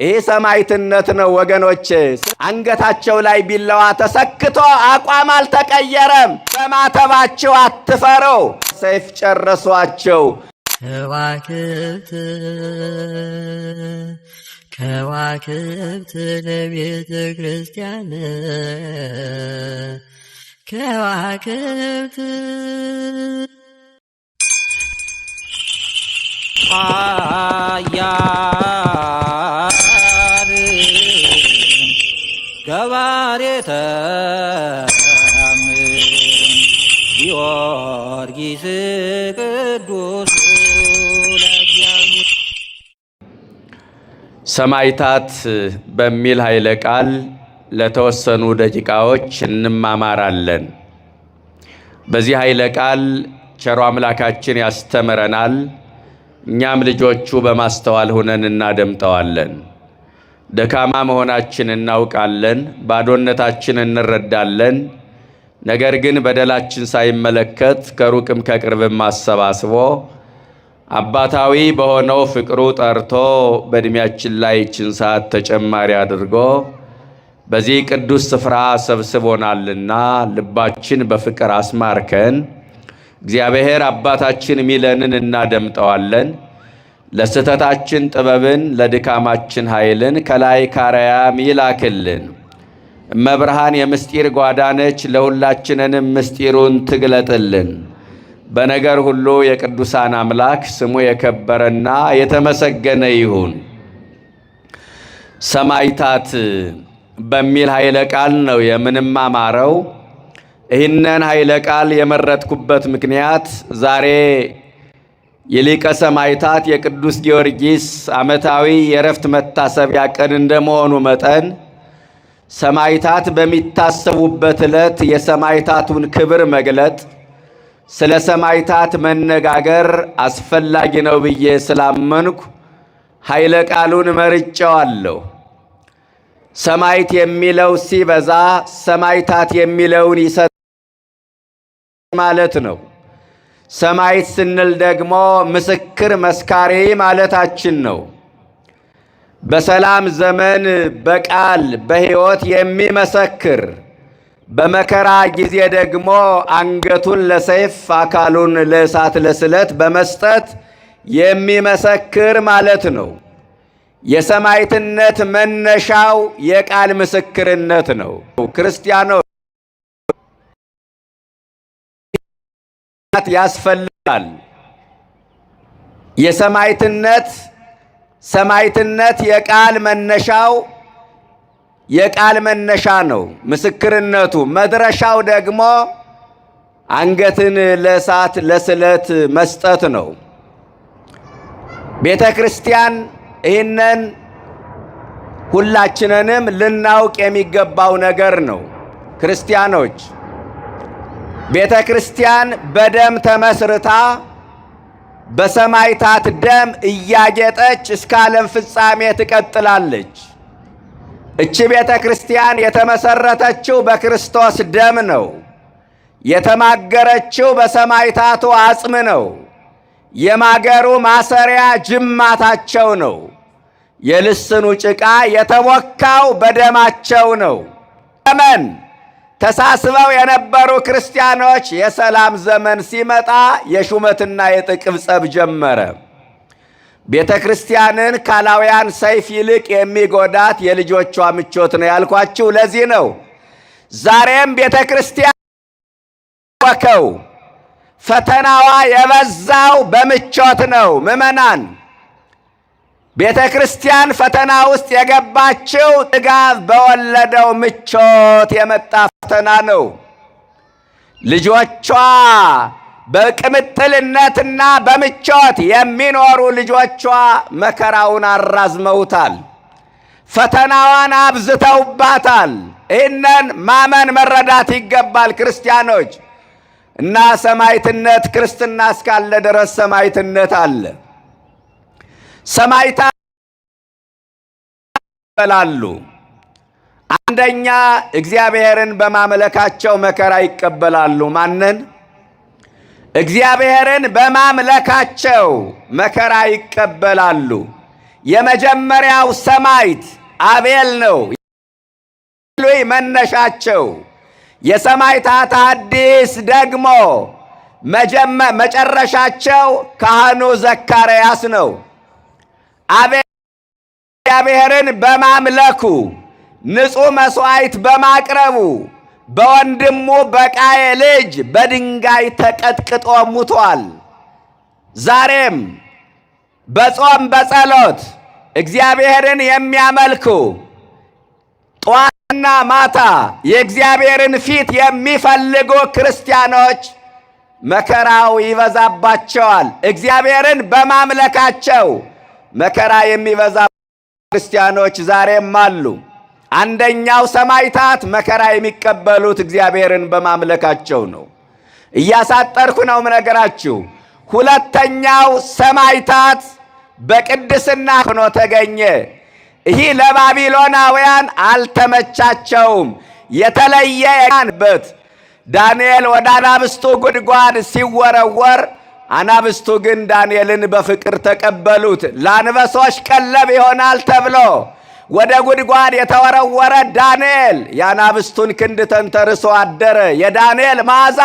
ይህ ሰማዕትነት ነው ወገኖቼ። አንገታቸው ላይ ቢላዋ ተሰክቶ አቋም አልተቀየረም። በማተባቸው አትፈሩ፣ ሰይፍ ጨረሷቸው። ከዋክብት ለቤተ ክርስቲያን ከዋክብት አያር ገባሬተ ጊዮርጊስ ቅዱስ ሰማዕታት በሚል ኃይለ ቃል ለተወሰኑ ደቂቃዎች እንማማራለን። በዚህ ኃይለ ቃል ቸሮ አምላካችን ያስተምረናል። እኛም ልጆቹ በማስተዋል ሆነን እናደምጠዋለን። ደካማ መሆናችን እናውቃለን፣ ባዶነታችን እንረዳለን። ነገር ግን በደላችን ሳይመለከት ከሩቅም ከቅርብም አሰባስቦ አባታዊ በሆነው ፍቅሩ ጠርቶ በእድሜያችን ላይ ይህችን ሰዓት ተጨማሪ አድርጎ በዚህ ቅዱስ ስፍራ ሰብስቦናልና ልባችን በፍቅር አስማርከን እግዚአብሔር አባታችን ሚለንን እናደምጠዋለን። ለስተታችን ጥበብን ለድካማችን ኃይልን ከላይ ካርያም ይላክልን። እመብርሃን የምስጢር ጓዳነች፣ ለሁላችንንም ምስጢሩን ትግለጥልን። በነገር ሁሉ የቅዱሳን አምላክ ስሙ የከበረና የተመሰገነ ይሁን። ሰማዕታት በሚል ኃይለ ቃል ነው የምንማማረው። ይህንን ኃይለ ቃል የመረጥኩበት ምክንያት ዛሬ የሊቀ ሰማዕታት የቅዱስ ጊዮርጊስ ዓመታዊ የዕረፍት መታሰቢያ ቀን እንደመሆኑ መጠን ሰማዕታት በሚታሰቡበት ዕለት የሰማዕታቱን ክብር መግለጥ፣ ስለ ሰማዕታት መነጋገር አስፈላጊ ነው ብዬ ስላመንኩ ኃይለ ቃሉን መርጬዋለሁ። ሰማዕት የሚለው ሲበዛ ሰማዕታት የሚለውን ይሰጥ ማለት ነው። ሰማዕት ስንል ደግሞ ምስክር መስካሪ ማለታችን ነው። በሰላም ዘመን በቃል በሕይወት የሚመሰክር፣ በመከራ ጊዜ ደግሞ አንገቱን ለሰይፍ አካሉን ለእሳት ለስለት በመስጠት የሚመሰክር ማለት ነው። የሰማዕትነት መነሻው የቃል ምስክርነት ነው። ክርስቲያኖች ያስፈልጋል። ሰማዕትነት የቃል መነሻው የቃል መነሻ ነው። ምስክርነቱ መድረሻው ደግሞ አንገትን ለእሳት ለስለት መስጠት ነው። ቤተ ክርስቲያን ይህንን ሁላችንንም ልናውቅ የሚገባው ነገር ነው። ክርስቲያኖች ቤተ ክርስቲያን በደም ተመስርታ በሰማዕታት ደም እያጌጠች እስከ ዓለም ፍጻሜ ትቀጥላለች። እቺ ቤተ ክርስቲያን የተመሰረተችው በክርስቶስ ደም ነው። የተማገረችው በሰማዕታቱ አጽም ነው። የማገሩ ማሰሪያ ጅማታቸው ነው። የልስኑ ጭቃ የተቦካው በደማቸው ነው። ዘመን ተሳስበው የነበሩ ክርስቲያኖች የሰላም ዘመን ሲመጣ የሹመትና የጥቅም ጸብ ጀመረ። ቤተ ክርስቲያንን ካላውያን ሰይፍ ይልቅ የሚጎዳት የልጆቿ ምቾት ነው ያልኳችሁ ለዚህ ነው። ዛሬም ቤተ ክርስቲያን ወከው ፈተናዋ የበዛው በምቾት ነው። ምዕመናን ቤተ ክርስቲያን ፈተና ውስጥ የገባችው ጥጋብ በወለደው ምቾት የመጣ ፈተና ነው። ልጆቿ በቅምጥልነትና በምቾት የሚኖሩ ልጆቿ መከራውን አራዝመውታል። ፈተናዋን አብዝተውባታል። ይህንን ማመን መረዳት ይገባል ክርስቲያኖች። እና ሰማዕትነት ክርስትና እስካለ ድረስ ሰማዕትነት አለ። ሰማዕታት ይቀበላሉ። አንደኛ እግዚአብሔርን በማምለካቸው መከራ ይቀበላሉ። ማንን? እግዚአብሔርን በማምለካቸው መከራ ይቀበላሉ። የመጀመሪያው ሰማዕት አቤል ነው። መነሻቸው የሰማዕታት ሐዲስ ደግሞ መጨረሻቸው ካህኑ ዘካርያስ ነው። አቤል እግዚአብሔርን በማምለኩ ንጹሕ መሥዋዕት በማቅረቡ በወንድሙ በቃየል እጅ በድንጋይ ተቀጥቅጦ ሙቷል። ዛሬም በጾም በጸሎት እግዚአብሔርን የሚያመልኩ ጠዋትና ማታ የእግዚአብሔርን ፊት የሚፈልጉ ክርስቲያኖች መከራው ይበዛባቸዋል። እግዚአብሔርን በማምለካቸው መከራ የሚበዛ ክርስቲያኖች ዛሬም አሉ። አንደኛው ሰማዕታት መከራ የሚቀበሉት እግዚአብሔርን በማምለካቸው ነው። እያሳጠርኩ ነው ምነግራችሁ። ሁለተኛው ሰማዕታት በቅድስና ሆኖ ተገኘ። ይህ ለባቢሎናውያን አልተመቻቸውም። የተለየ በት ዳንኤል ወደ አናብስቱ ጉድጓድ ሲወረወር አናብስቱ ግን ዳንኤልን በፍቅር ተቀበሉት። ለአንበሶች ቀለብ ይሆናል ተብሎ ወደ ጉድጓድ የተወረወረ ዳንኤል የአናብስቱን ክንድ ተንተርሶ አደረ። የዳንኤል መዓዛ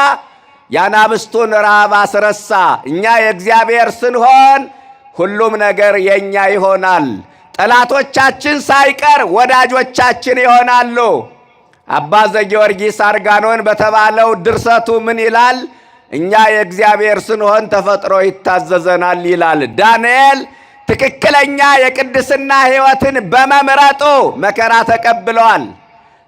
የአናብስቱን ረሃብ አስረሳ። እኛ የእግዚአብሔር ስንሆን ሁሉም ነገር የኛ ይሆናል። ጠላቶቻችን ሳይቀር ወዳጆቻችን ይሆናሉ። አባ ዘጊዮርጊስ አርጋኖን በተባለው ድርሰቱ ምን ይላል? እኛ የእግዚአብሔር ስንሆን ተፈጥሮ ይታዘዘናል ይላል። ዳንኤል ትክክለኛ የቅድስና ሕይወትን በመምረጡ መከራ ተቀብለዋል።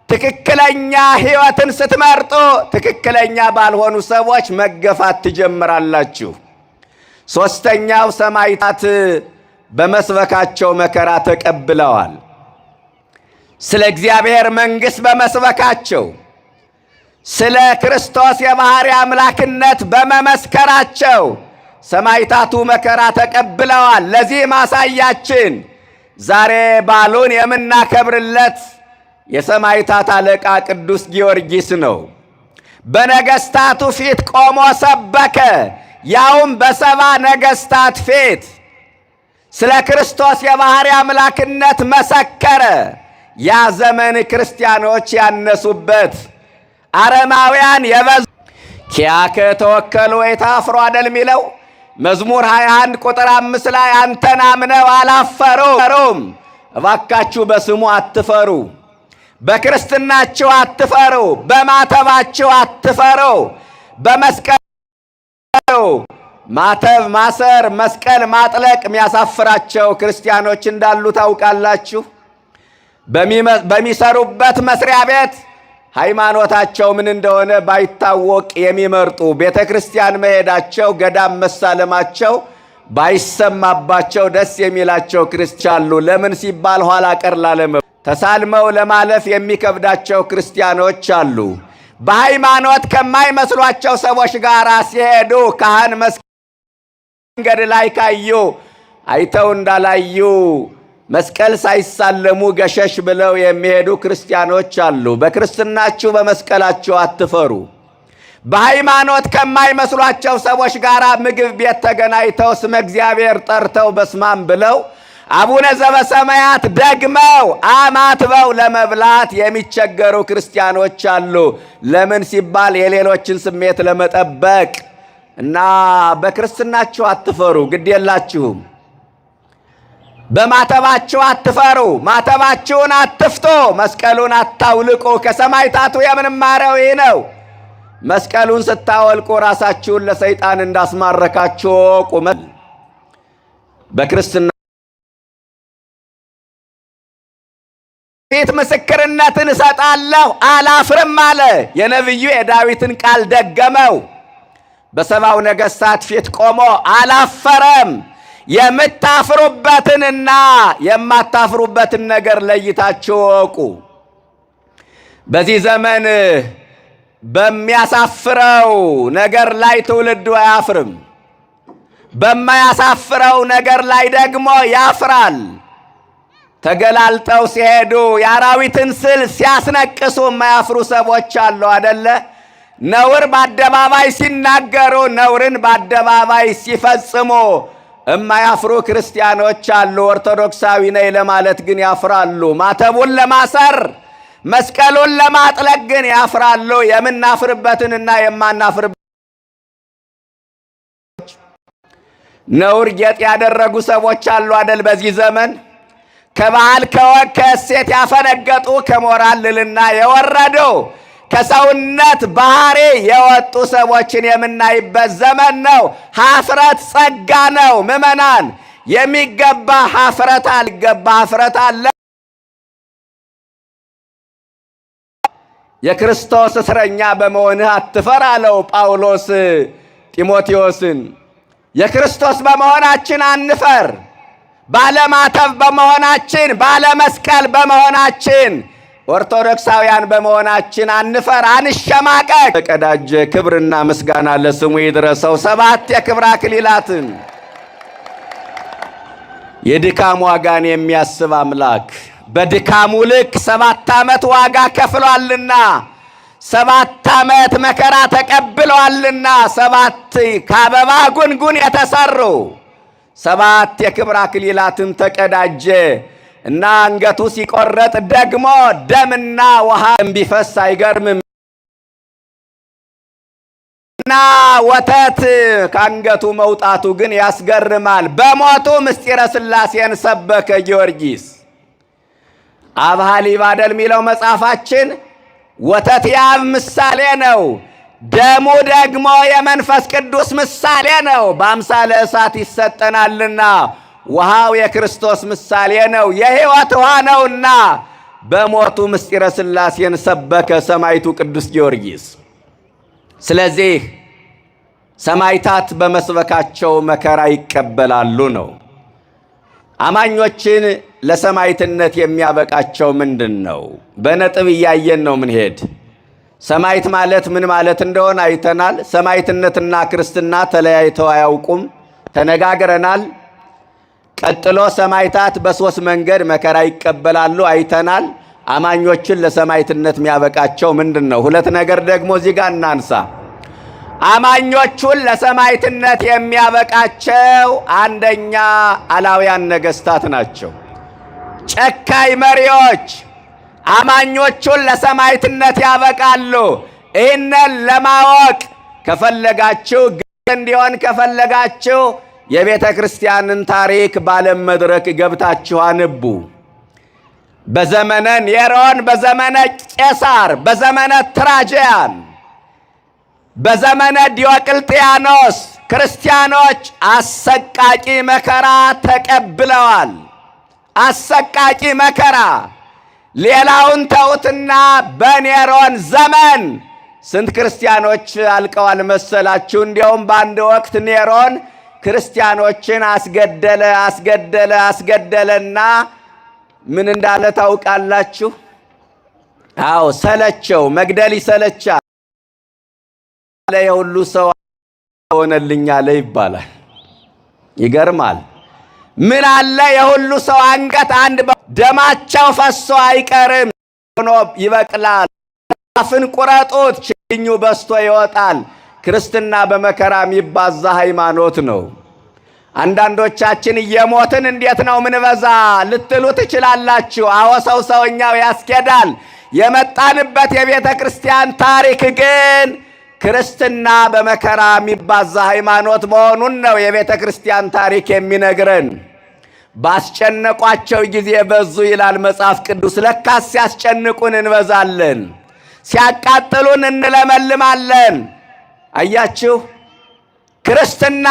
ትክክለኛ ሕይወትን ስትመርጡ ትክክለኛ ባልሆኑ ሰዎች መገፋት ትጀምራላችሁ። ሦስተኛው ሰማዕታት በመስበካቸው መከራ ተቀብለዋል። ስለ እግዚአብሔር መንግሥት በመስበካቸው፣ ስለ ክርስቶስ የባሕርይ አምላክነት በመመስከራቸው ሰማዕታቱ መከራ ተቀብለዋል። ለዚህ ማሳያችን ዛሬ በዓሉን የምናከብርለት የሰማዕታት አለቃ ቅዱስ ጊዮርጊስ ነው። በነገሥታቱ ፊት ቆሞ ሰበከ፣ ያውም በሰባ ነገሥታት ፊት ስለ ክርስቶስ የባሕርይ አምላክነት መሰከረ። ያ ዘመን ክርስቲያኖች ያነሱበት፣ አረማውያን የበዙ ኪያከ ተወከሉ ወይታፍሩ አደል የሚለው መዝሙር 21 ቁጥር 5 ላይ አንተን አምነው አላፈሩም። እባካችሁ በስሙ አትፈሩ፣ በክርስትናችሁ አትፈሩ፣ በማተባችሁ አትፈሩ። በመስቀል ማተብ ማሰር፣ መስቀል ማጥለቅ የሚያሳፍራቸው ክርስቲያኖች እንዳሉ ታውቃላችሁ። በሚሰሩበት መስሪያ ቤት ሃይማኖታቸው ምን እንደሆነ ባይታወቅ የሚመርጡ፣ ቤተ ክርስቲያን መሄዳቸው፣ ገዳም መሳለማቸው ባይሰማባቸው ደስ የሚላቸው ክርስቲያኖች አሉ። ለምን ሲባል ኋላ ቀር ላለመ ተሳልመው ለማለፍ የሚከብዳቸው ክርስቲያኖች አሉ። በሃይማኖት ከማይመስሏቸው ሰዎች ጋር ሲሄዱ ካህን መንገድ ላይ ካዩ አይተው እንዳላዩ መስቀል ሳይሳለሙ ገሸሽ ብለው የሚሄዱ ክርስቲያኖች አሉ። በክርስትናችሁ በመስቀላችሁ አትፈሩ። በሃይማኖት ከማይመስሏቸው ሰዎች ጋር ምግብ ቤት ተገናኝተው ስመ እግዚአብሔር ጠርተው በስማም ብለው አቡነ ዘበሰማያት ደግመው አማትበው ለመብላት የሚቸገሩ ክርስቲያኖች አሉ። ለምን ሲባል የሌሎችን ስሜት ለመጠበቅ እና በክርስትናችሁ አትፈሩ፣ ግድ የላችሁም። በማተባችሁ አትፈሩ፣ ማተባችሁን አትፍቶ፣ መስቀሉን አታውልቁ። ከሰማዕታቱ የምንማረው ይህ ነው። መስቀሉን ስታወልቁ ራሳችሁን ለሰይጣን እንዳስማረካችሁ ቁመ በክርስትና ፊት ምስክርነትን እሰጣለሁ አላፍርም አለ። የነቢዩ የዳዊትን ቃል ደገመው። በሰባው ነገሥታት ፊት ቆሞ አላፈረም። የምታፍሩበትንና የማታፍሩበትን ነገር ለይታችሁ እወቁ። በዚህ ዘመን በሚያሳፍረው ነገር ላይ ትውልዱ አያፍርም፣ በማያሳፍረው ነገር ላይ ደግሞ ያፍራል። ተገላልጠው ሲሄዱ የአራዊትን ስል ሲያስነቅሱ የማያፍሩ ሰዎች አሉ አደለ? ነውር በአደባባይ ሲናገሩ፣ ነውርን በአደባባይ ሲፈጽሙ እማያፍሩ ክርስቲያኖች አሉ። ኦርቶዶክሳዊ ነኝ ለማለት ግን ያፍራሉ። ማተቡን ለማሰር መስቀሉን ለማጥለቅ ግን ያፍራሉ። የምናፍርበትንና የማናፍርበትን ነውር ጌጥ ያደረጉ ሰዎች አሉ አደል? በዚህ ዘመን ከባህል ከወግ ከእሴት ያፈነገጡ ከሞራል ልዕልና የወረዱ ከሰውነት ባህሪ የወጡ ሰዎችን የምናይበት ዘመን ነው። ኀፍረት ጸጋ ነው። ምእመናን የሚገባ ኀፍረት አልገባ ኀፍረት አለ። የክርስቶስ እስረኛ በመሆንህ አትፈር አለው ጳውሎስ ጢሞቴዎስን። የክርስቶስ በመሆናችን አንፈር። ባለማተብ በመሆናችን፣ ባለመስቀል በመሆናችን፣ ኦርቶዶክሳውያን በመሆናችን አንፈር፣ አንሸማቀቅ። ተቀዳጀ ክብርና ምስጋና ለስሙ ይድረሰው። 7 የክብር አክሊላትን የድካም ዋጋን የሚያስብ አምላክ በድካሙ ልክ 7 ዓመት ዋጋ ከፍሏልና 7 ዓመት መከራ ተቀብሏልና 7 ከአበባ ጉንጉን የተሰሩ 7 የክብር አክሊላትን ተቀዳጀ እና አንገቱ ሲቆረጥ ደግሞ ደምና ውሃ ቢፈስ አይገርምም እና ወተት ከአንገቱ መውጣቱ ግን ያስገርማል። በሞቱ ምስጢረ ሥላሴን ሰበከ ጊዮርጊስ። አብ ኀሊብ አይደል የሚለው መጽሐፋችን። ወተት የአብ ምሳሌ ነው። ደሙ ደግሞ የመንፈስ ቅዱስ ምሳሌ ነው። በአምሳለ እሳት ይሰጠናልና ውሃው የክርስቶስ ምሳሌ ነው፣ የሕይወት ውሃ ነውና በሞቱ ምስጢረ ሥላሴን ሰበከ ሰማዕቱ ቅዱስ ጊዮርጊስ። ስለዚህ ሰማዕታት በመስበካቸው መከራ ይቀበላሉ ነው። አማኞችን ለሰማዕትነት የሚያበቃቸው ምንድን ነው? በነጥብ እያየን ነው ምንሄድ። ሰማዕት ማለት ምን ማለት እንደሆነ አይተናል። ሰማዕትነትና ክርስትና ተለያይተው አያውቁም፣ ተነጋግረናል። ቀጥሎ ሰማዕታት በ3 መንገድ መከራ ይቀበላሉ አይተናል። አማኞችን ለሰማዕትነት የሚያበቃቸው ምንድን ነው? 2 ነገር ደግሞ እዚህ ጋር እናንሳ። አማኞቹን ለሰማዕትነት የሚያበቃቸው አንደኛ አላውያን ነገሥታት ናቸው። ጨካኝ መሪዎች አማኞቹን ለሰማዕትነት ያበቃሉ። ይህንን ለማወቅ ከፈለጋችሁ እንዲሆን ከፈለጋችሁ የቤተ ክርስቲያንን ታሪክ በዓለም መድረክ ገብታችሁ አንቡ። በዘመነ ኔሮን፣ በዘመነ ቄሳር፣ በዘመነ ትራጃን፣ በዘመነ ዲዮቅልጥያኖስ ክርስቲያኖች አሰቃቂ መከራ ተቀብለዋል። አሰቃቂ መከራ። ሌላውን ተውትና በኔሮን ዘመን ስንት ክርስቲያኖች አልቀዋል መሰላችሁ? እንዲያውም በአንድ ወቅት ኔሮን ክርስቲያኖችን አስገደለና ምን እንዳለ ታውቃላችሁ? አዎ ሰለቸው፣ መግደል ይሰለቻል። የሁሉ ሰው ሆነልኝ አለ ይባላል። ይገርማል። ምን አለ የሁሉ ሰው አንገት አንድ ደማቸው ፈሶ አይቀርም ሆኖ ይበቅላል። አፍን ቁረጡት ችግኙ በስቶ ይወጣል። ክርስትና በመከራ የሚባዛ ሃይማኖት ነው። አንዳንዶቻችን እየሞትን እንዴት ነው ምንበዛ ልትሉ ትችላላችሁ። አዎ ሰውኛው ያስኬዳል። የመጣንበት የቤተ ክርስቲያን ታሪክ ግን ክርስትና በመከራ የሚባዛ ሃይማኖት መሆኑን ነው የቤተ ክርስቲያን ታሪክ የሚነግረን። ባስጨነቋቸው ጊዜ በዙ ይላል መጽሐፍ ቅዱስ። ለካስ ሲያስጨንቁን እንበዛለን፣ ሲያቃጥሉን እንለመልማለን። አያችሁ፣ ክርስትና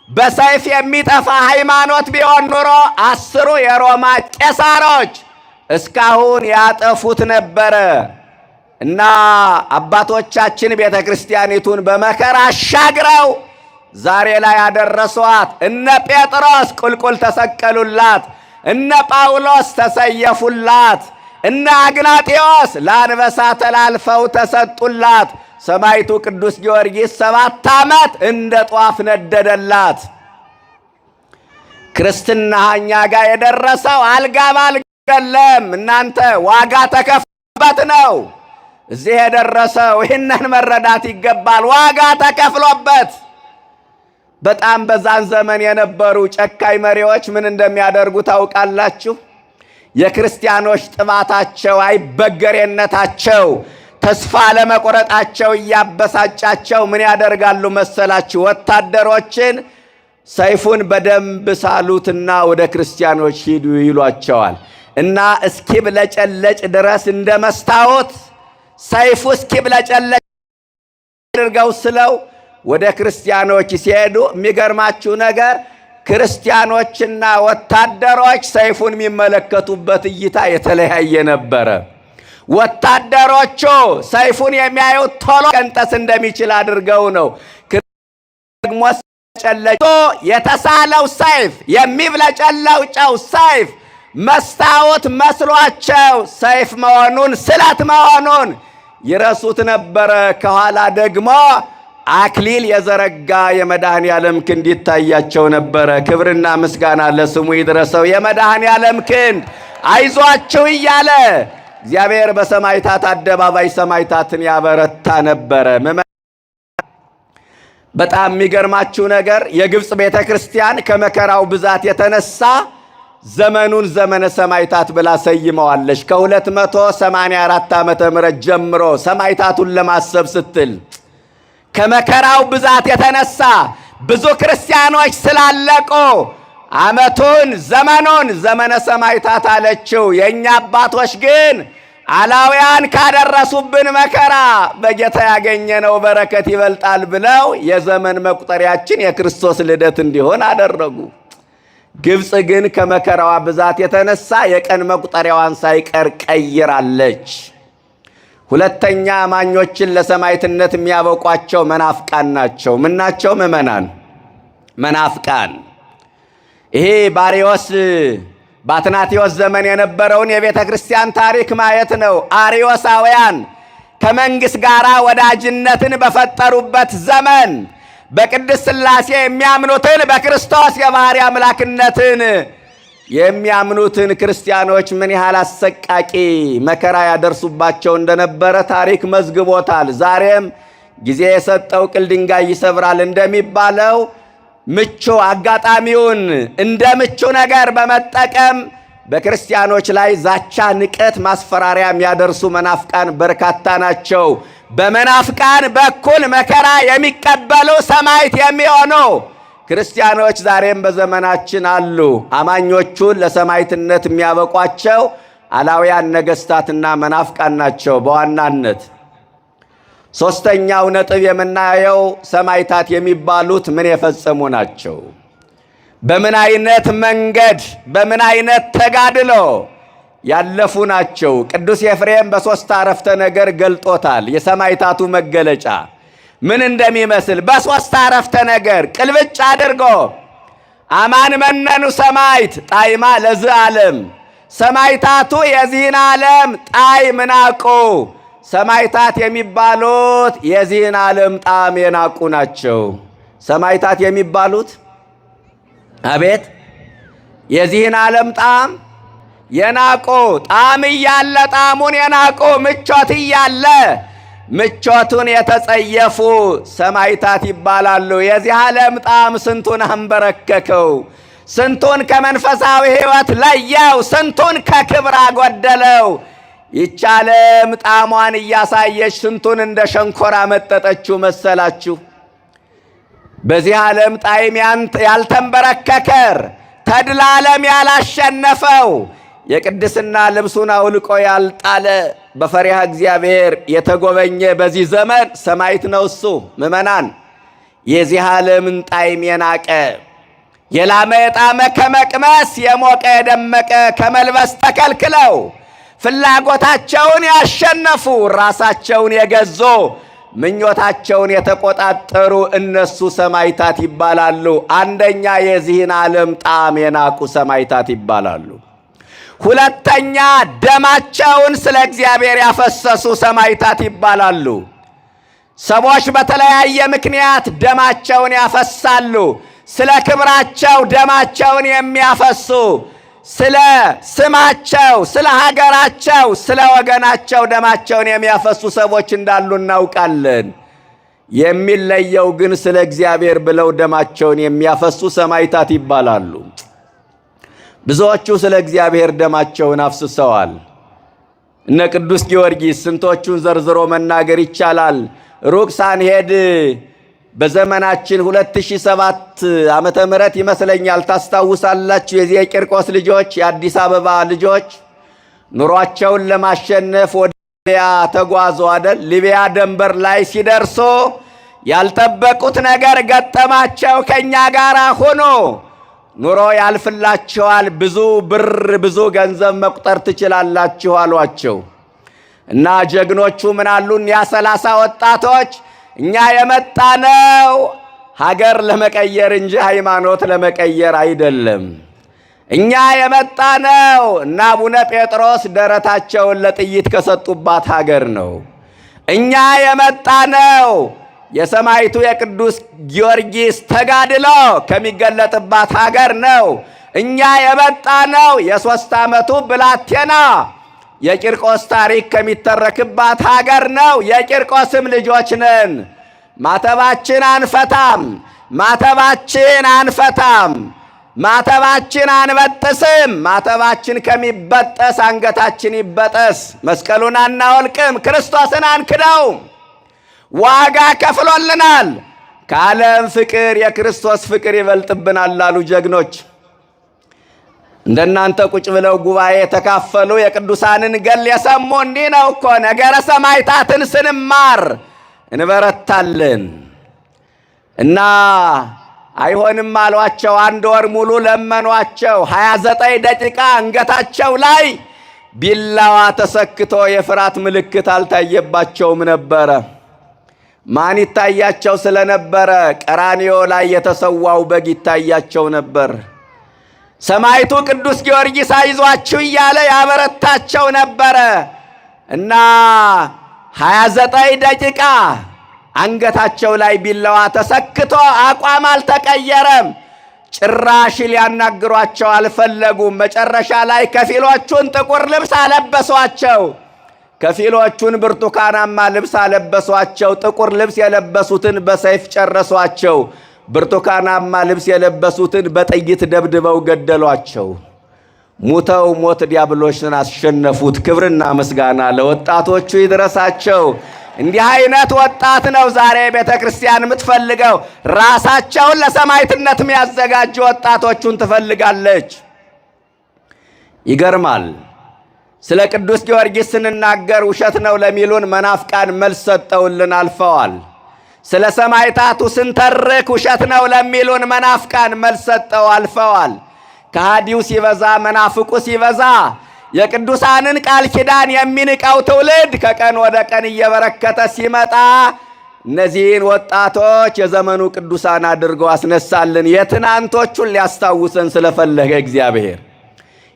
በሰይፍ የሚጠፋ ሃይማኖት ቢሆን ኑሮ 10 የሮማ ቄሳሮች እስካሁን ያጠፉት ነበረ። እና አባቶቻችን ቤተ ክርስቲያኒቱን በመከራ አሻግረው ዛሬ ላይ ያደረሷት። እነ ጴጥሮስ ቁልቁል ተሰቀሉላት፣ እነ ጳውሎስ ተሰየፉላት፣ እነ አግናጤዎስ ለአንበሳ ተላልፈው ተሰጡላት። ሰማዕቱ ቅዱስ ጊዮርጊስ 7 ዓመት እንደ ጧፍ ነደደላት። ክርስትና እኛ ጋር የደረሰው አልጋ ባልጋ አይደለም። እናንተ ዋጋ ተከፍሎበት ነው እዚህ የደረሰው። ይህንን መረዳት ይገባል። ዋጋ ተከፍሎበት በጣም በዛን ዘመን የነበሩ ጨካኝ መሪዎች ምን እንደሚያደርጉ ታውቃላችሁ? የክርስቲያኖች ጥባታቸው፣ አይበገሬነታቸው፣ ተስፋ ለመቆረጣቸው እያበሳጫቸው ምን ያደርጋሉ መሰላችሁ? ወታደሮችን ሰይፉን በደንብ ሳሉትና ወደ ክርስቲያኖች ሂዱ ይሏቸዋል። እና እስኪብለጨለጭ ድረስ እንደ መስታወት ሰይፉ እስኪብለጨለጭ አድርገው ስለው ወደ ክርስቲያኖች ሲሄዱ የሚገርማችሁ ነገር ክርስቲያኖችና ወታደሮች ሰይፉን የሚመለከቱበት እይታ የተለያየ ነበረ። ወታደሮቹ ሰይፉን የሚያዩት ቶሎ ቀንጠስ እንደሚችል አድርገው ነው። ደግሞ ጨለጮ የተሳለው ሰይፍ የሚብለጨለጨው ሰይፍ መስታወት መስሏቸው ሰይፍ መሆኑን ስለት መሆኑን ይረሱት ነበረ። ከኋላ ደግሞ አክሊል የዘረጋ የመድኃኔ ዓለም ክንድ ይታያቸው ነበረ። ክብርና ምስጋና ለስሙ ይድረሰው። የመድኃኔ ዓለም ክንድ አይዟችሁ እያለ እግዚአብሔር በሰማዕታት አደባባይ ሰማዕታትን ያበረታ ነበረ። በጣም የሚገርማችሁ ነገር የግብፅ ቤተ ክርስቲያን ከመከራው ብዛት የተነሳ ዘመኑን ዘመነ ሰማዕታት ብላ ሰይመዋለች። ከ284 ዓመተ ምህረት ጀምሮ ሰማዕታቱን ለማሰብ ስትል ከመከራው ብዛት የተነሳ ብዙ ክርስቲያኖች ስላለቁ ዓመቱን ዘመኑን ዘመነ ሰማዕታት አለችው። የእኛ አባቶች ግን አላውያን ካደረሱብን መከራ በጌታ ያገኘነው በረከት ይበልጣል ብለው የዘመን መቁጠሪያችን የክርስቶስ ልደት እንዲሆን አደረጉ። ግብፅ ግን ከመከራዋ ብዛት የተነሳ የቀን መቁጠሪያዋን ሳይቀር ቀይራለች። ሁለተኛ አማኞችን ለሰማዕትነት የሚያበቋቸው መናፍቃን ናቸው። ምን ናቸው? ምእመናን መናፍቃን። ይሄ በአትናቴዎስ ዘመን የነበረውን የቤተ ክርስቲያን ታሪክ ማየት ነው። አርዮሳውያን ከመንግሥት ጋር ወዳጅነትን በፈጠሩበት ዘመን በቅድስት ሥላሴ የሚያምኑትን በክርስቶስ የባሕሪ አምላክነትን የሚያምኑትን ክርስቲያኖች ምን ያህል አሰቃቂ መከራ ያደርሱባቸው እንደነበረ ታሪክ መዝግቦታል። ዛሬም ጊዜ የሰጠው ቅል ድንጋይ ይሰብራል እንደሚባለው ምቹ አጋጣሚውን እንደ ምቹ ነገር በመጠቀም በክርስቲያኖች ላይ ዛቻ፣ ንቀት፣ ማስፈራሪያ የሚያደርሱ መናፍቃን በርካታ ናቸው። በመናፍቃን በኩል መከራ የሚቀበሉ ሰማዕት የሚሆኑ ክርስቲያኖች ዛሬም በዘመናችን አሉ። አማኞቹን ለሰማዕትነት የሚያበቋቸው አላውያን ነገሥታትና መናፍቃን ናቸው በዋናነት። ሦስተኛው ነጥብ የምናየው ሰማዕታት የሚባሉት ምን የፈጸሙ ናቸው? በምን አይነት መንገድ በምን አይነት ተጋድሎ ያለፉ ናቸው? ቅዱስ ኤፍሬም በሦስት አረፍተ ነገር ገልጦታል። የሰማዕታቱ መገለጫ ምን እንደሚመስል በሦስት አረፍተ ነገር ቅልብጭ አድርጎ አማን መነኑ ሰማዕት ጣዕማ ለዚህ ዓለም፣ ሰማዕታቱ የዚህን ዓለም ጣዕም ናቁ። ሰማዕታት የሚባሉት የዚህን ዓለም ጣዕም የናቁ ናቸው። ሰማዕታት የሚባሉት አቤት የዚህን ዓለም ጣዕም የናቁ፣ ጣዕም እያለ ጣዕሙን የናቁ፣ ምቾት እያለ ምቾቱን የተጸየፉ ሰማዕታት ይባላሉ። የዚህ ዓለም ጣዕም ስንቱን አንበረከከው፣ ስንቱን ከመንፈሳዊ ሕይወት ለየው፣ ስንቱን ከክብር አጎደለው። ይህች ዓለም ጣዕሟን እያሳየች ስንቱን እንደ ሸንኮራ መጠጠችው መሰላችሁ። በዚህ ዓለም ጣዕም ያልተንበረከከር ተድላ ዓለም ያላሸነፈው የቅድስና ልብሱን አውልቆ ያልጣለ በፈሪሃ እግዚአብሔር የተጎበኘ በዚህ ዘመን ሰማዕት ነው እሱ። ምእመናን የዚህ ዓለምን ጣዕም የናቀ የላመ የጣመ ከመቅመስ የሞቀ የደመቀ ከመልበስ ተከልክለው ፍላጎታቸውን ያሸነፉ ራሳቸውን የገዙ ምኞታቸውን የተቆጣጠሩ እነሱ ሰማዕታት ይባላሉ። አንደኛ የዚህን ዓለም ጣዕም የናቁ ሰማዕታት ይባላሉ። ሁለተኛ ደማቸውን ስለ እግዚአብሔር ያፈሰሱ ሰማዕታት ይባላሉ። ሰዎች በተለያየ ምክንያት ደማቸውን ያፈሳሉ። ስለ ክብራቸው ደማቸውን የሚያፈሱ፣ ስለ ስማቸው፣ ስለ ሀገራቸው፣ ስለ ወገናቸው ደማቸውን የሚያፈሱ ሰዎች እንዳሉ እናውቃለን። የሚለየው ግን ስለ እግዚአብሔር ብለው ደማቸውን የሚያፈሱ ሰማዕታት ይባላሉ። ብዙዎቹ ስለ እግዚአብሔር ደማቸውን አፍስሰዋል። እነ ቅዱስ ጊዮርጊስ ስንቶቹን ዘርዝሮ መናገር ይቻላል። ሩቅ ሳንሄድ በዘመናችን 2007 ዓመተ ምህረት ይመስለኛል ታስታውሳላችሁ። የዚህ የቂርቆስ ልጆች የአዲስ አበባ ልጆች ኑሯቸውን ለማሸነፍ ወደ ሊቢያ ተጓዙ አይደል? ሊቢያ ድንበር ላይ ሲደርሱ ያልጠበቁት ነገር ገጠማቸው። ከኛ ጋር ሆኖ ኑሮ ያልፍላችኋል፣ ብዙ ብር ብዙ ገንዘብ መቁጠር ትችላላችሁ አሏቸው። እና ጀግኖቹ ምን አሉን? ያ 30 ወጣቶች እኛ የመጣነው ሀገር ለመቀየር እንጂ ሃይማኖት ለመቀየር አይደለም። እኛ የመጣነው እና አቡነ ጴጥሮስ ደረታቸውን ለጥይት ከሰጡባት ሀገር ነው። እኛ የመጣነው የሰማዕቱ የቅዱስ ጊዮርጊስ ተጋድሎ ከሚገለጥባት ሀገር ነው። እኛ የመጣነው የ3 ዓመቱ ብላቴና የቂርቆስ ታሪክ ከሚተረክባት ሀገር ነው። የቂርቆስም ልጆች ነን። ማተባችን አንፈታም፣ ማተባችን አንፈታም፣ ማተባችን አንበጥስም። ማተባችን ከሚበጠስ አንገታችን ይበጠስ። መስቀሉን አናወልቅም፣ ክርስቶስን አንክደውም። ዋጋ ከፍሎልናል። ከዓለም ፍቅር የክርስቶስ ፍቅር ይበልጥብናል አሉ ጀግኖች። እንደናንተ ቁጭ ብለው ጉባኤ የተካፈሉ የቅዱሳንን ገል የሰሙ እንዲህ ነው እኮ ነገረ ሰማዕታትን ስንማር እንበረታለን። እና አይሆንም አሏቸው። 1 ወር ሙሉ ለመኗቸው። 29 ደቂቃ አንገታቸው ላይ ቢላዋ ተሰክቶ የፍርሃት ምልክት አልታየባቸውም ነበረ። ማን ይታያቸው ስለነበረ? ቀራንዮ ላይ የተሰዋው በግ ይታያቸው ነበር። ሰማዕቱ ቅዱስ ጊዮርጊስ አይዟችሁ እያለ ያበረታቸው ነበረ። እና 29 ደቂቃ አንገታቸው ላይ ቢላዋ ተሰክቶ አቋም አልተቀየረም። ጭራሽ ሊያናግሯቸው አልፈለጉም። መጨረሻ ላይ ከፊሎቹን ጥቁር ልብስ አለበሷቸው፣ ከፊሎቹን ብርቱካናማ ልብስ አለበሷቸው። ጥቁር ልብስ የለበሱትን በሰይፍ ጨረሷቸው። ብርቱካናማ ልብስ የለበሱትን በጥይት ደብድበው ገደሏቸው። ሙተው ሞት ዲያብሎስን አሸነፉት። ክብርና ምስጋና ለወጣቶቹ ይድረሳቸው። እንዲህ አይነት ወጣት ነው ዛሬ ቤተ ክርስቲያን የምትፈልገው። ራሳቸውን ለሰማዕትነት የሚያዘጋጁ ወጣቶቹን ትፈልጋለች። ይገርማል። ስለ ቅዱስ ጊዮርጊስ ስንናገር ውሸት ነው ለሚሉን መናፍቃን መልስ ሰጠውልን አልፈዋል። ስለ ሰማዕታቱ ስንተርክ ውሸት ነው ለሚሉን መናፍቃን መልስ ሰጠው አልፈዋል። ከሃዲው ሲበዛ መናፍቁ ሲበዛ የቅዱሳንን ቃል ኪዳን የሚንቀው ትውልድ ከቀን ወደ ቀን እየበረከተ ሲመጣ እነዚህን ወጣቶች የዘመኑ ቅዱሳን አድርጎ አስነሳልን። የትናንቶቹን ሊያስታውሰን ስለፈለገ እግዚአብሔር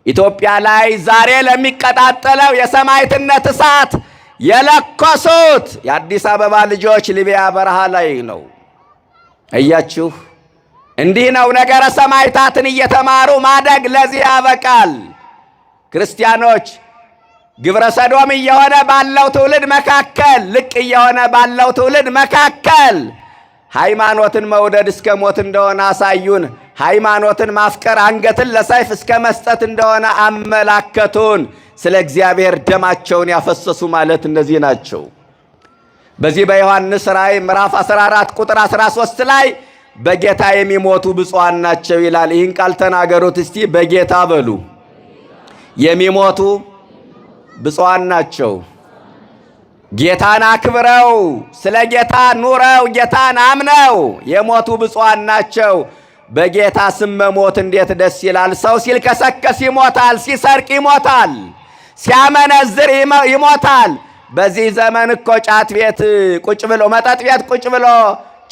ኢትዮጵያ ላይ ዛሬ ለሚቀጣጠለው የሰማዕትነት እሳት የለኮሱት የአዲስ አበባ ልጆች ሊቢያ በረሃ ላይ ነው። እያችሁ እንዲህ ነው ነገረ ሰማዕታትን እየተማሩ ማደግ ለዚህ ያበቃል። ክርስቲያኖች ግብረ ሰዶም እየሆነ ባለው ትውልድ መካከል፣ ልቅ እየሆነ ባለው ትውልድ መካከል ሃይማኖትን መውደድ እስከ ሞት እንደሆነ አሳዩን። ሃይማኖትን ማፍቀር አንገትን ለሰይፍ እስከ መስጠት እንደሆነ አመላከቱን። ስለ እግዚአብሔር ደማቸውን ያፈሰሱ ማለት እነዚህ ናቸው። በዚህ በዮሐንስ ራእይ ምዕራፍ 14 ቁጥር 13 ላይ በጌታ የሚሞቱ ብፁዓን ናቸው ይላል። ይህን ቃል ተናገሩት እስቲ። በጌታ በሉ። የሚሞቱ ብፁዓን ናቸው። ጌታን አክብረው ስለ ጌታ ኑረው ጌታን አምነው የሞቱ ብፁዓን ናቸው። በጌታ ስም መሞት እንዴት ደስ ይላል! ሰው ሲልከሰከስ ይሞታል፣ ሲሰርቅ ይሞታል፣ ሲያመነዝር ይሞታል። በዚህ ዘመን እኮ ጫት ቤት ቁጭ ብሎ መጠጥ ቤት ቁጭ ብሎ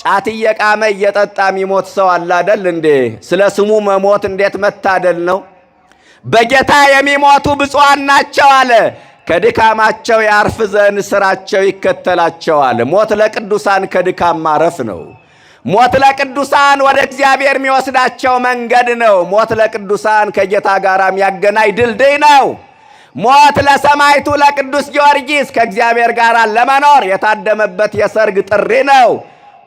ጫት እየቃመ እየጠጣ የሚሞት ሰው አለ አይደል እንዴ? ስለ ስሙ መሞት እንዴት መታደል ነው! በጌታ የሚሞቱ ብፁዓን ናቸው አለ። ከድካማቸው ያርፍ ዘንድ ስራቸው ይከተላቸዋል። ሞት ለቅዱሳን ከድካም ማረፍ ነው። ሞት ለቅዱሳን ወደ እግዚአብሔር የሚወስዳቸው መንገድ ነው። ሞት ለቅዱሳን ከጌታ ጋር የሚያገናኝ ድልድይ ነው። ሞት ለሰማዕቱ ለቅዱስ ጊዮርጊስ ከእግዚአብሔር ጋር ለመኖር የታደመበት የሰርግ ጥሪ ነው።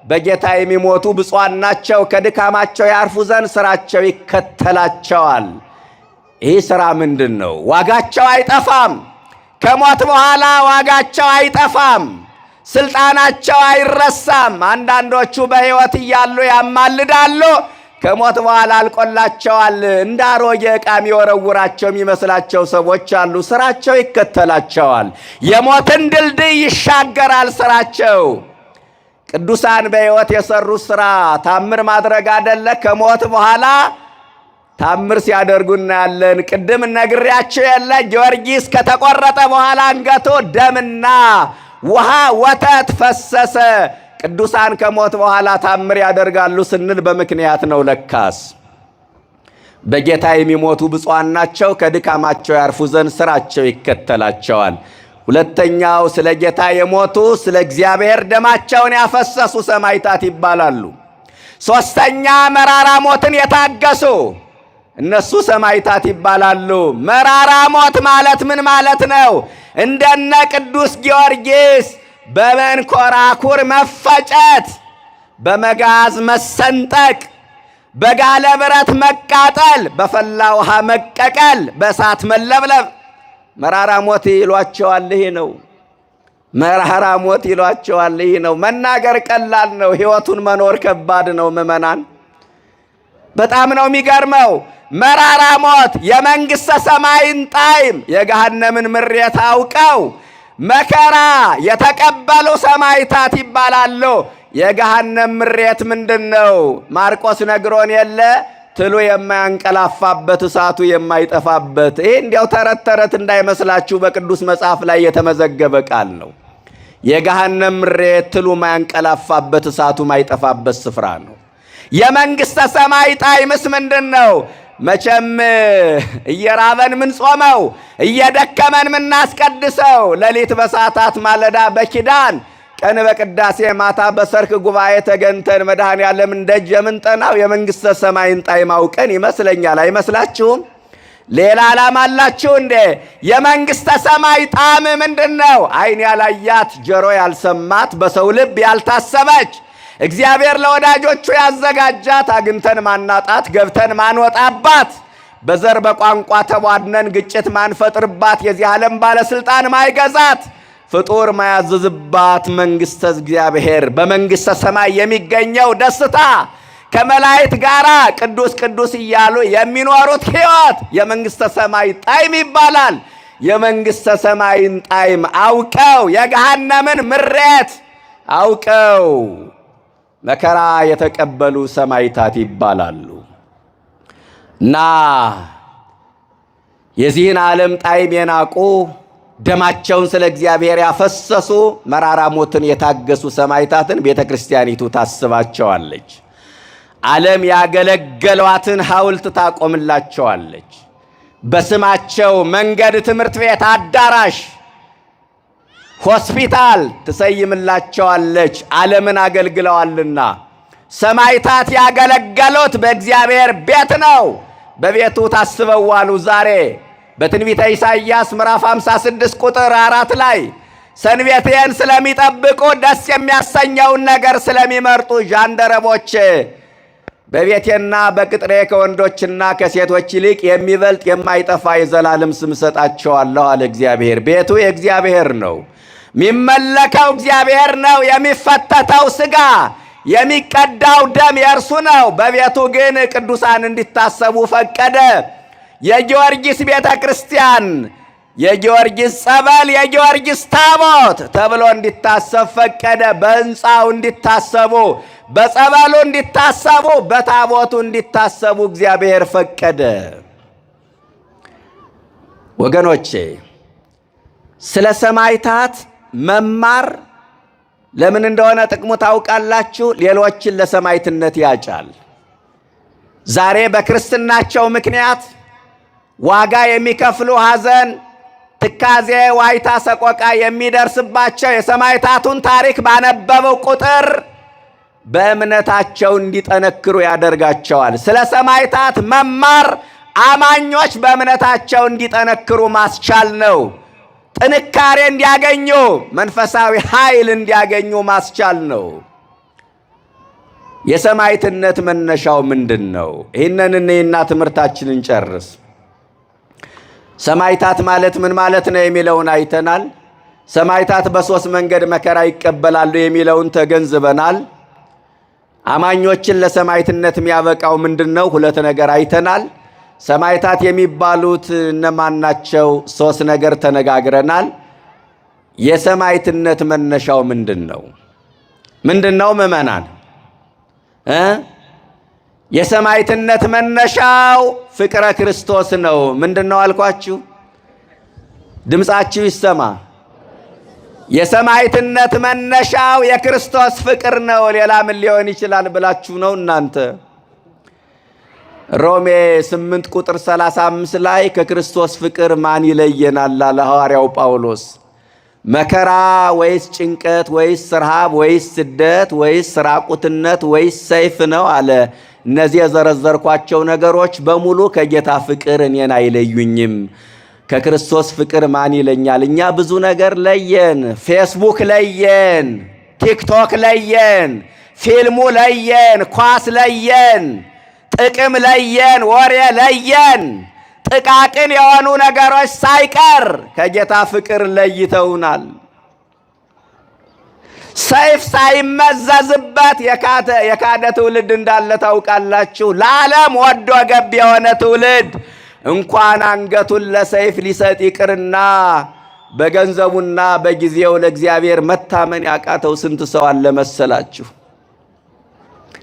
በጌታ የሚሞቱ ብፁዓን ናቸው፣ ከድካማቸው ያርፉ ዘንድ ሥራቸው ይከተላቸዋል። ይህ ሥራ ምንድን ነው? ዋጋቸው አይጠፋም። ከሞት በኋላ ዋጋቸው አይጠፋም። ስልጣናቸው አይረሳም። አንዳንዶቹ በሕይወት እያሉ ያማልዳሉ፣ ከሞት በኋላ አልቆላቸዋል። እንደ አሮጌ ዕቃ የሚወረውራቸው የሚመስላቸው ሰዎች አሉ። ሥራቸው ይከተላቸዋል። የሞትን ድልድይ ይሻገራል ሥራቸው። ቅዱሳን በሕይወት የሰሩት ሥራ ታምር ማድረግ አይደለ? ከሞት በኋላ ታምር ሲያደርጉ እናያለን። ቅድም ነግሬያቸው የለ ጊዮርጊስ ከተቆረጠ በኋላ አንገቱ ደምና ውሃ ወተት ፈሰሰ። ቅዱሳን ከሞት በኋላ ታምር ያደርጋሉ ስንል በምክንያት ነው። ለካስ በጌታ የሚሞቱ ብፁዓን ናቸው፣ ከድካማቸው ያርፉ ዘንድ ሥራቸው ይከተላቸዋል። ሁለተኛው ስለ ጌታ የሞቱ ስለ እግዚአብሔር ደማቸውን ያፈሰሱ ሰማዕታት ይባላሉ። ሦስተኛ መራራ ሞትን የታገሱ እነሱ ሰማዕታት ይባላሉ። መራራ ሞት ማለት ምን ማለት ነው? እንደነ ቅዱስ ጊዮርጊስ በመንኮራኩር መፈጨት፣ በመጋዝ መሰንጠቅ፣ በጋለ ብረት መቃጠል፣ በፈላ ውሃ መቀቀል፣ በእሳት መለብለብ መራራ ሞት ይሏቸዋል። ይህ ነው መራራ ሞት ይሏቸዋል። ይህ ነው። መናገር ቀላል ነው፣ ሕይወቱን መኖር ከባድ ነው። ምእመናን በጣም ነው የሚገርመው። መራራ ሞት የመንግሥተ ሰማይን ጣዕም የገሃነምን ምሬት አውቀው መከራ የተቀበሉ ሰማዕታት ይባላሉ። የገሃነም ምሬት ምንድን ነው? ማርቆስ ነግሮን የለ ትሉ የማያንቀላፋበት እሳቱ የማይጠፋበት። ይህ እንዲያው ተረት ተረት እንዳይመስላችሁ በቅዱስ መጽሐፍ ላይ የተመዘገበ ቃል ነው። የገሃነም ምሬት ትሉ ማያንቀላፋበት እሳቱ ማይጠፋበት ስፍራ ነው። የመንግሥተ ሰማይ ጣዕምስ ምንድን ነው? መቼም እየራበን ምን ጾመው፣ እየደከመን ምናስቀድሰው፣ ሌሊት በሰዓታት ማለዳ በኪዳን ቀን በቅዳሴ ማታ በሰርክ ጉባኤ ተገንተን መድኃኔ ዓለምን ደጅ የምንጠናው የመንግሥተ ሰማይን ጣዕም አውቀን ይመስለኛል። አይመስላችሁም? ሌላ ዓላማ አላችሁ እንዴ? የመንግሥተ ሰማይ ጣዕም ምንድን ነው? ዓይን ያላያት ጆሮ ያልሰማት በሰው ልብ ያልታሰበች እግዚአብሔር ለወዳጆቹ ያዘጋጃት አግኝተን ማናጣት ገብተን ማንወጣባት በዘር በቋንቋ ተቧድነን ግጭት ማንፈጥርባት የዚህ ዓለም ባለሥልጣን ማይገዛት ፍጡር ማያዝዝባት መንግሥተ እግዚአብሔር በመንግሥተ ሰማይ የሚገኘው ደስታ ከመላእክት ጋር ቅዱስ ቅዱስ እያሉ የሚኖሩት ሕይወት የመንግሥተ ሰማይ ጣዕም ይባላል። የመንግሥተ ሰማይን ጣዕም አውቀው የገሃነምን ምሬት አውቀው መከራ የተቀበሉ ሰማዕታት ይባላሉ። እና የዚህን ዓለም ጣዕም የናቁ ደማቸውን ስለ እግዚአብሔር ያፈሰሱ መራራ ሞትን የታገሱ ሰማዕታትን ቤተ ክርስቲያኒቱ ታስባቸዋለች። ዓለም ያገለገሏትን ሐውልት ታቆምላቸዋለች። በስማቸው መንገድ፣ ትምህርት ቤት፣ አዳራሽ፣ ሆስፒታል ትሰይምላቸዋለች። ዓለምን አገልግለዋልና። ሰማዕታት ያገለገሉት በእግዚአብሔር ቤት ነው። በቤቱ ታስበዋሉ። ዛሬ በትንቢተ ኢሳይያስ ምዕራፍ 56 ቁጥር 4 ላይ ሰንቤቴን ስለሚጠብቁ ደስ የሚያሰኘውን ነገር ስለሚመርጡ ዣንደረቦች በቤቴና በቅጥሬ ከወንዶችና ከሴቶች ይልቅ የሚበልጥ የማይጠፋ የዘላለም ስም እሰጣቸዋለሁ አለ እግዚአብሔር። ቤቱ የእግዚአብሔር ነው። የሚመለከው እግዚአብሔር ነው። የሚፈተተው ሥጋ የሚቀዳው ደም የእርሱ ነው። በቤቱ ግን ቅዱሳን እንዲታሰቡ ፈቀደ። የጊዮርጊስ ቤተ ክርስቲያን፣ የጊዮርጊስ ጸበል፣ የጊዮርጊስ ታቦት ተብሎ እንዲታሰብ ፈቀደ። በሕንፃው እንዲታሰቡ፣ በጸበሉ እንዲታሰቡ፣ በታቦቱ እንዲታሰቡ እግዚአብሔር ፈቀደ። ወገኖቼ ስለ ሰማዕታት መማር ለምን እንደሆነ ጥቅሙ ታውቃላችሁ? ሌሎችን ለሰማዕትነት ያጫል። ዛሬ በክርስትናቸው ምክንያት ዋጋ የሚከፍሉ ሐዘን፣ ትካዜ፣ ዋይታ፣ ሰቆቃ የሚደርስባቸው የሰማዕታቱን ታሪክ ባነበበው ቁጥር በእምነታቸው እንዲጠነክሩ ያደርጋቸዋል። ስለ ሰማዕታት መማር አማኞች በእምነታቸው እንዲጠነክሩ ማስቻል ነው። ጥንካሬ እንዲያገኙ፣ መንፈሳዊ ኃይል እንዲያገኙ ማስቻል ነው። የሰማዕትነት መነሻው ምንድነው? ይህንን እኔና ትምህርታችንን ጨርስ። ሰማዕታት ማለት ምን ማለት ነው የሚለውን አይተናል። ሰማዕታት በሶስት መንገድ መከራ ይቀበላሉ የሚለውን ተገንዝበናል። አማኞችን ለሰማዕትነት የሚያበቃው ምንድነው? ሁለት ነገር አይተናል። ሰማዕታት የሚባሉት እነማን ናቸው? ሶስት ነገር ተነጋግረናል። የሰማዕትነት መነሻው ምንድነው? ምንድነው ምዕመናን? የሰማዕትነት መነሻው ፍቅረ ክርስቶስ ነው። ምንድነው አልኳችሁ? ድምጻችሁ ይሰማ። የሰማዕትነት መነሻው የክርስቶስ ፍቅር ነው። ሌላ ምን ሊሆን ይችላል ብላችሁ ነው እናንተ? ሮሜ 8 ቁጥር 35 ላይ ከክርስቶስ ፍቅር ማን ይለየናል አለ ሐዋርያው ጳውሎስ። መከራ ወይስ ጭንቀት ወይስ ረሃብ ወይስ ስደት ወይስ ራቁትነት ወይስ ሰይፍ ነው አለ። እነዚህ የዘረዘርኳቸው ነገሮች በሙሉ ከጌታ ፍቅር እኔን አይለዩኝም። ከክርስቶስ ፍቅር ማን ይለኛል? እኛ ብዙ ነገር ለየን። ፌስቡክ ለየን፣ ቲክቶክ ለየን፣ ፊልሙ ለየን፣ ኳስ ለየን፣ ጥቅም ለየን፣ ወሬ ለየን። ጥቃቅን የሆኑ ነገሮች ሳይቀር ከጌታ ፍቅር ለይተውናል። ሰይፍ ሳይመዘዝበት የካደ ትውልድ እንዳለ ታውቃላችሁ። ለዓለም ወዶ ገብ የሆነ ትውልድ እንኳን አንገቱን ለሰይፍ ሊሰጥ ይቅርና በገንዘቡና በጊዜው ለእግዚአብሔር መታመን ያቃተው ስንት ሰው አለ መሰላችሁ?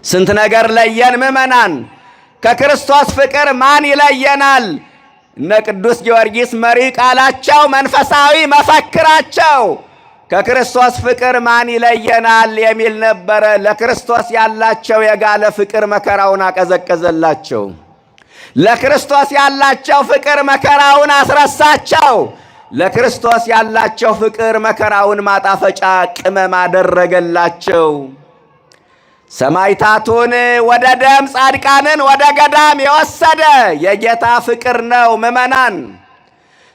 ስንት ነገር ለየን ምዕመናን። ከክርስቶስ ፍቅር ማን ይለየናል? እነ ቅዱስ ጊዮርጊስ መሪ ቃላቸው፣ መንፈሳዊ መፈክራቸው ከክርስቶስ ፍቅር ማን ይለየናል የሚል ነበረ። ለክርስቶስ ያላቸው የጋለ ፍቅር መከራውን አቀዘቀዘላቸው። ለክርስቶስ ያላቸው ፍቅር መከራውን አስረሳቸው። ለክርስቶስ ያላቸው ፍቅር መከራውን ማጣፈጫ ቅመም አደረገላቸው። ሰማዕታቱን ወደ ደም፣ ጻድቃንን ወደ ገዳም የወሰደ የጌታ ፍቅር ነው ምዕመናን።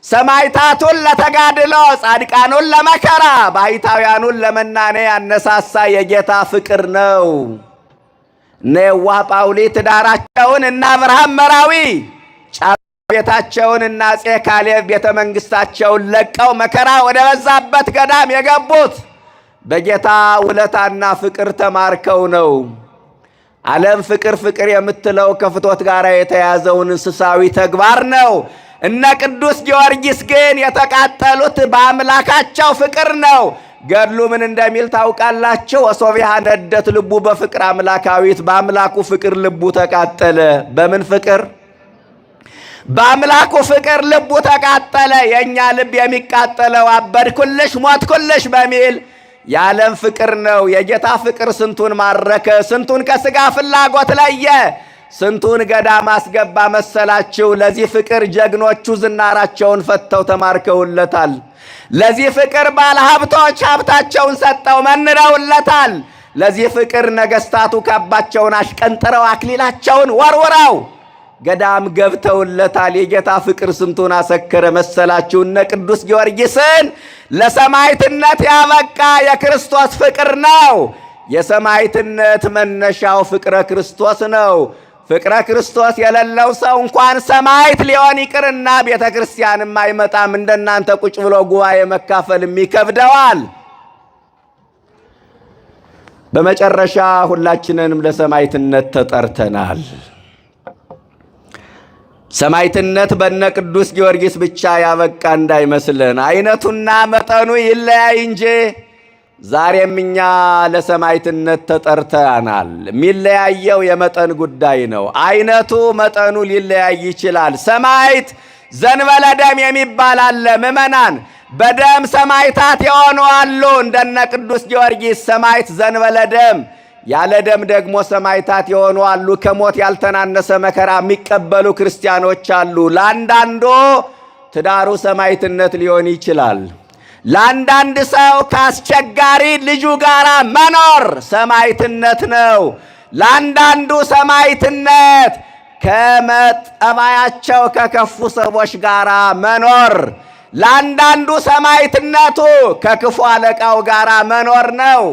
ሰማዕታቱን ለተጋድሎ፣ ጻድቃኑን ለመከራ፣ ባሕታውያኑን ለመናኔ ያነሳሳ የጌታ ፍቅር ነው። እነ የዋህ ጳውሊ ትዳራቸውን እና አብርሃም መራዊ ቤታቸውን እና አፄ ካሌብ ቤተ መንግሥታቸውን ለቀው መከራ ወደ በዛበት ገዳም የገቡት በጌታ ውለታና ፍቅር ተማርከው ነው። ዓለም ፍቅር ፍቅር የምትለው ከፍቶት ጋር የተያዘውን እንስሳዊ ተግባር ነው። እነ ቅዱስ ጊዮርጊስ ግን የተቃጠሉት በአምላካቸው ፍቅር ነው። ገድሉ ምን እንደሚል ታውቃላችሁ? ወሶቢያ ነደት ልቡ በፍቅር አምላካዊት። በአምላኩ ፍቅር ልቡ ተቃጠለ። በምን ፍቅር? በአምላኩ ፍቅር ልቡ ተቃጠለ። የእኛ ልብ የሚቃጠለው አበድኩልሽ ሞትኩልሽ በሚል የዓለም ፍቅር ነው። የጌታ ፍቅር ስንቱን ማረከ፣ ስንቱን ከሥጋ ፍላጎት ለየ፣ ስንቱን ገዳም አስገባ መሰላችሁ። ለዚህ ፍቅር ጀግኖቹ ዝናራቸውን ፈተው ተማርከውለታል። ለዚህ ፍቅር ባለ ሀብቶች ሀብታቸውን ሰጠው መንረውለታል። ለዚህ ፍቅር ነገሥታቱ ካባቸውን አሽቀንጥረው አክሊላቸውን ወርውረው ገዳም ገብተውለታል። የጌታ ፍቅር ስንቱን አሰከረ መሰላችሁ። እነ ቅዱስ ጊዮርጊስን ለሰማዕትነት ያበቃ የክርስቶስ ፍቅር ነው። የሰማዕትነት መነሻው ፍቅረ ክርስቶስ ነው። ፍቅረ ክርስቶስ የሌለው ሰው እንኳን ሰማዕት ሊሆን ይቅርና ቤተ ክርስቲያንም አይመጣም። እንደናንተ ቁጭ ብሎ ጉባኤ መካፈልም ይከብደዋል። በመጨረሻ ሁላችንንም ለሰማዕትነት ተጠርተናል። ሰማዕትነት በነ ቅዱስ ጊዮርጊስ ብቻ ያበቃ እንዳይመስለን፣ አይነቱና መጠኑ ይለያይ እንጂ ዛሬም እኛ ለሰማዕትነት ተጠርተናል። የሚለያየው የመጠን ጉዳይ ነው። አይነቱ መጠኑ ሊለያይ ይችላል። ሰማዕት ዘንበለ ደም የሚባል አለ ምዕመናን። በደም ሰማዕታት የሆኑ አሉ፣ እንደነ ቅዱስ ጊዮርጊስ ሰማዕት ዘንበለ ደም። ያለ ደም ደግሞ ሰማዕታት የሆኑ አሉ። ከሞት ያልተናነሰ መከራ የሚቀበሉ ክርስቲያኖች አሉ። ለአንዳንዱ ትዳሩ ሰማዕትነት ሊሆን ይችላል። ለአንዳንድ ሰው ከአስቸጋሪ ልጁ ጋር መኖር ሰማዕትነት ነው። ለአንዳንዱ ሰማዕትነት ከመጠባያቸው ከከፉ ሰዎች ጋር መኖር፣ ለአንዳንዱ ሰማዕትነቱ ከክፉ አለቃው ጋር መኖር ነው።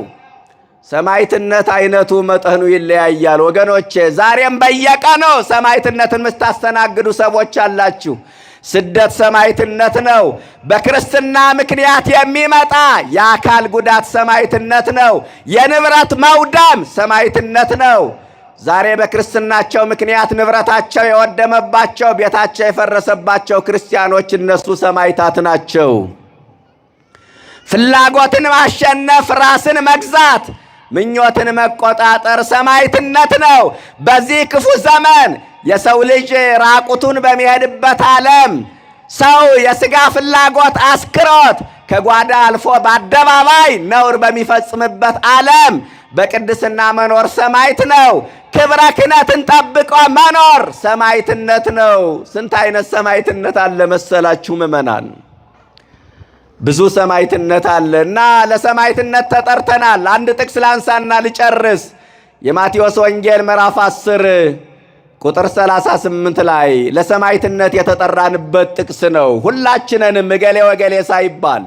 ሰማዕትነት አይነቱ መጠኑ ይለያያል ወገኖቼ። ዛሬም በየቀኑ ሰማዕትነትን የምታስተናግዱ ሰዎች አላችሁ። ስደት ሰማዕትነት ነው። በክርስትና ምክንያት የሚመጣ የአካል ጉዳት ሰማዕትነት ነው። የንብረት መውደም ሰማዕትነት ነው። ዛሬ በክርስትናቸው ምክንያት ንብረታቸው የወደመባቸው፣ ቤታቸው የፈረሰባቸው ክርስቲያኖች እነሱ ሰማዕታት ናቸው። ፍላጎትን ማሸነፍ፣ ራስን መግዛት፣ ምኞትን መቆጣጠር ሰማዕትነት ነው። በዚህ ክፉ ዘመን የሰው ልጅ ራቁቱን በሚሄድበት ዓለም ሰው የሥጋ ፍላጎት አስክሮት ከጓዳ አልፎ በአደባባይ ነውር በሚፈጽምበት ዓለም በቅድስና መኖር ሰማዕት ነው። ክብረ ክህነትን ጠብቆ መኖር ሰማዕትነት ነው። ስንት አይነት ሰማዕትነት አለ መሰላችሁ ምእመናን? ብዙ ሰማዕትነት አለ እና ለሰማዕትነት ተጠርተናል። አንድ ጥቅስ ላንሳና ልጨርስ። የማቴዎስ ወንጌል ምዕራፍ 10 ቁጥር 38 ላይ ለሰማዕትነት የተጠራንበት ጥቅስ ነው። ሁላችንንም እገሌ ወገሌ ሳይባል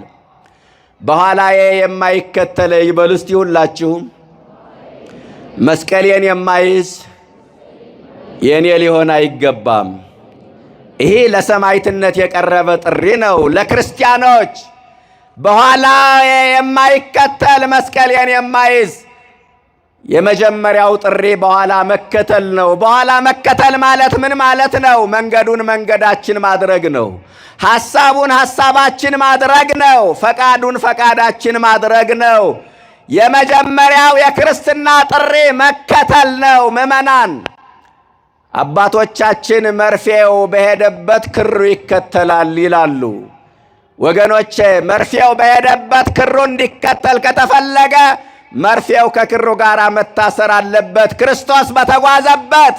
በኋላዬ የማይከተለኝ ይበሉ እስቲ ሁላችሁም። መስቀሌን የማይዝ የኔ ሊሆን አይገባም። ይሄ ለሰማዕትነት የቀረበ ጥሪ ነው ለክርስቲያኖች። በኋላዬ የማይከተል መስቀሌን የማይዝ የመጀመሪያው ጥሪ በኋላ መከተል ነው። በኋላ መከተል ማለት ምን ማለት ነው? መንገዱን መንገዳችን ማድረግ ነው። ሐሳቡን ሐሳባችን ማድረግ ነው። ፈቃዱን ፈቃዳችን ማድረግ ነው። የመጀመሪያው የክርስትና ጥሪ መከተል ነው። ምእመናን አባቶቻችን መርፌው በሄደበት ክሩ ይከተላል ይላሉ። ወገኖቼ መርፌው በሄደበት ክሩ እንዲከተል ከተፈለገ መርፌው ከክሩ ጋር መታሰር አለበት። ክርስቶስ በተጓዘበት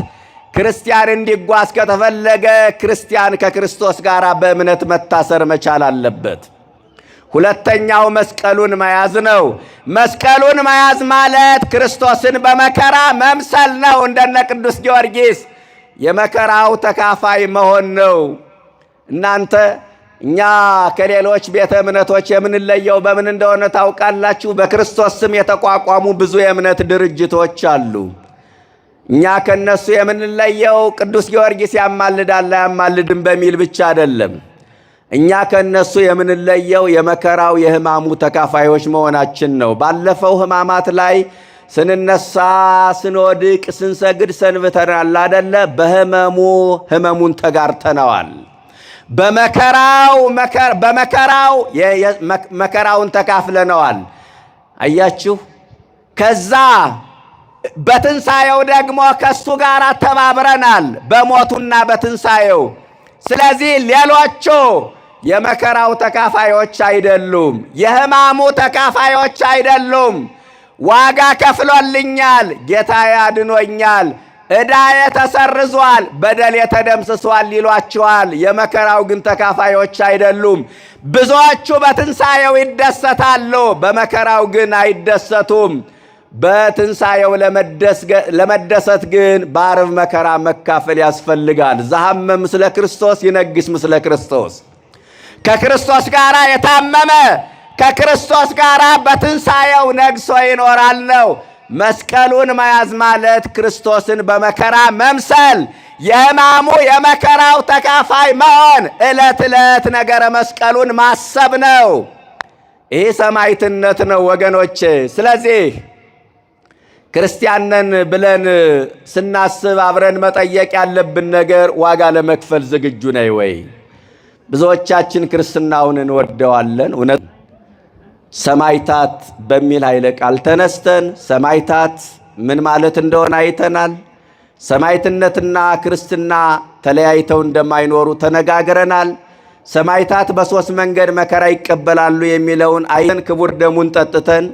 ክርስቲያን እንዲጓዝ ከተፈለገ ክርስቲያን ከክርስቶስ ጋር በእምነት መታሰር መቻል አለበት። ሁለተኛው መስቀሉን መያዝ ነው። መስቀሉን መያዝ ማለት ክርስቶስን በመከራ መምሰል ነው። እንደነ ቅዱስ ጊዮርጊስ የመከራው ተካፋይ መሆን ነው። እናንተ እኛ ከሌሎች ቤተ እምነቶች የምንለየው በምን እንደሆነ ታውቃላችሁ? በክርስቶስ ስም የተቋቋሙ ብዙ የእምነት ድርጅቶች አሉ። እኛ ከነሱ የምንለየው ቅዱስ ጊዮርጊስ ያማልዳል አያማልድም በሚል ብቻ አይደለም። እኛ ከነሱ የምንለየው የመከራው የሕማሙ ተካፋዮች መሆናችን ነው። ባለፈው ሕማማት ላይ ስንነሳ፣ ስንወድቅ፣ ስንሰግድ ሰንብተናል አደለ? ሕመሙን ተጋርተነዋል። መከራውን ተካፍለነዋል። አያችሁ። ከዛ በትንሣኤው ደግሞ ከሱ ጋር ተባብረናል በሞቱና በትንሣኤው። ስለዚህ ሌሎቹ የመከራው ተካፋዮች አይደሉም፣ የሕማሙ ተካፋዮች አይደሉም። ዋጋ ከፍሎልኛል፣ ጌታዬ አድኖኛል፣ ዕዳዬ ተሰርዟል፣ በደሌ ተደምስሷል ይሏቸዋል። የመከራው ግን ተካፋዮች አይደሉም። ብዙዎቹ በትንሣኤው ይደሰታሉ፣ በመከራው ግን አይደሰቱም። በትንሣኤው ለመደሰት ግን በዓርብ መከራ መካፈል ያስፈልጋል። ዘሐመ ምስለ ክርስቶስ ይነግስ ምስለ ክርስቶስ። ከክርስቶስ ጋር የታመመ ከክርስቶስ ጋር በትንሣኤው ነግሶ ይኖራል ነው። መስቀሉን መያዝ ማለት ክርስቶስን በመከራ መምሰል፣ የሕማሙ የመከራው ተካፋይ መሆን፣ ዕለት ዕለት ነገረ መስቀሉን ማሰብ ነው። ይህ ሰማዕትነት ነው ወገኖቼ። ስለዚህ ክርስቲያንን ብለን ስናስብ አብረን መጠየቅ ያለብን ነገር ዋጋ ለመክፈል ዝግጁ ነይ ወይ? ብዙዎቻችን ክርስትናውን እንወደዋለን። እውነት ሰማዕታት በሚል ኃይለ ቃል ተነስተን ሰማዕታት ምን ማለት እንደሆነ አይተናል። ሰማዕትነትና ክርስትና ተለያይተው እንደማይኖሩ ተነጋግረናል። ሰማዕታት በሦስት መንገድ መከራ ይቀበላሉ የሚለውን አይተን ክቡር ደሙን ጠጥተን